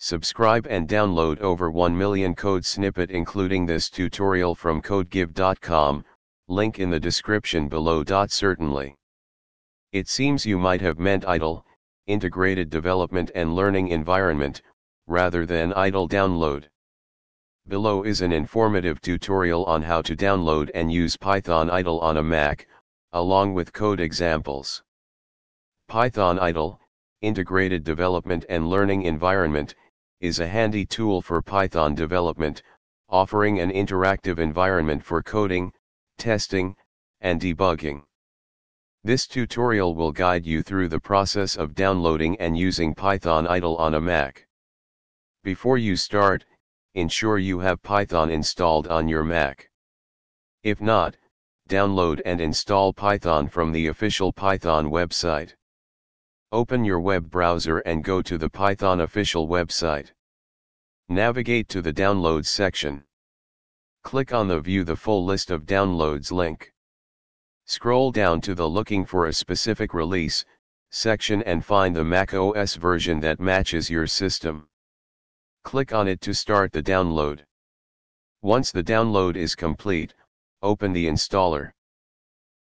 Subscribe and download over 1 million code snippet including this tutorial from codegive.com, link in the description below. Certainly. It seems you might have meant IDLE, Integrated Development and Learning Environment, rather than IDLE download. Below is an informative tutorial on how to download and use Python IDLE on a Mac, along with code examples. Python IDLE, Integrated Development and Learning Environment, is a handy tool for Python development, offering an interactive environment for coding, testing, and debugging. This tutorial will guide you through the process of downloading and using Python IDLE on a Mac. Before you start, ensure you have Python installed on your Mac. If not, download and install Python from the official Python website. Open your web browser and go to the Python official website. Navigate to the Downloads section. Click on the View the full list of downloads link. Scroll down to the Looking for a specific release section and find the Mac OS version that matches your system. Click on it to start the download. Once the download is complete, open the installer.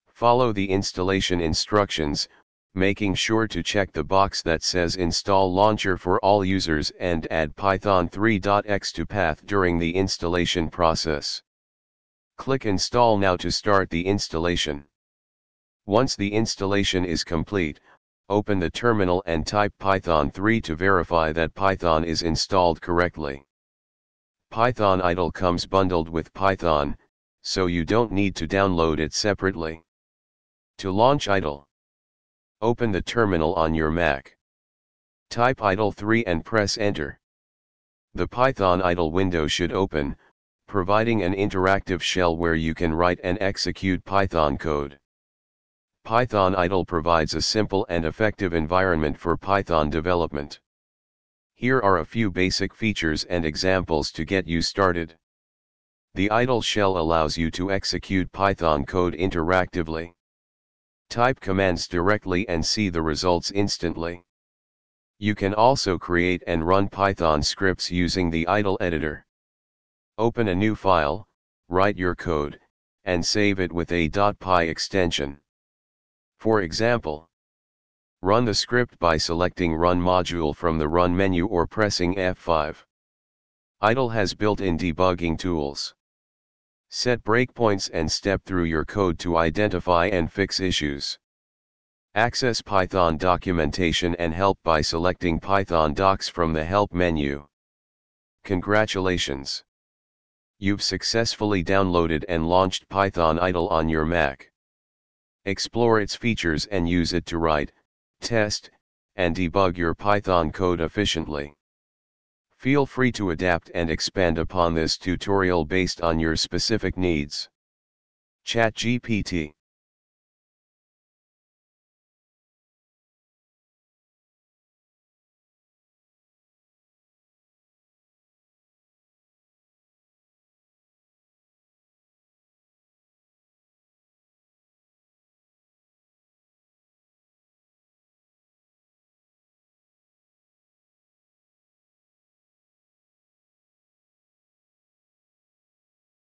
Follow the installation instructions, making sure to check the box that says Install Launcher for all users and add Python 3.x to path during the installation process. Click Install now to start the installation. Once the installation is complete, open the terminal and type Python 3 to verify that Python is installed correctly. Python IDLE comes bundled with Python, so you don't need to download it separately. To launch IDLE, open the terminal on your Mac. Type IDLE 3 and press Enter. The Python IDLE window should open, providing an interactive shell where you can write and execute Python code. Python IDLE provides a simple and effective environment for Python development. Here are a few basic features and examples to get you started. The IDLE shell allows you to execute Python code interactively. Type commands directly and see the results instantly. You can also create and run Python scripts using the IDLE editor. Open a new file, write your code, and save it with a .py extension. For example, run the script by selecting Run module from the Run menu or pressing F5. IDLE has built-in debugging tools. Set breakpoints and step through your code to identify and fix issues. Access Python documentation and help by selecting Python docs from the Help menu. Congratulations! You've successfully downloaded and launched Python IDLE on your Mac. Explore its features and use it to write, test, and debug your Python code efficiently. Feel free to adapt and expand upon this tutorial based on your specific needs. ChatGPT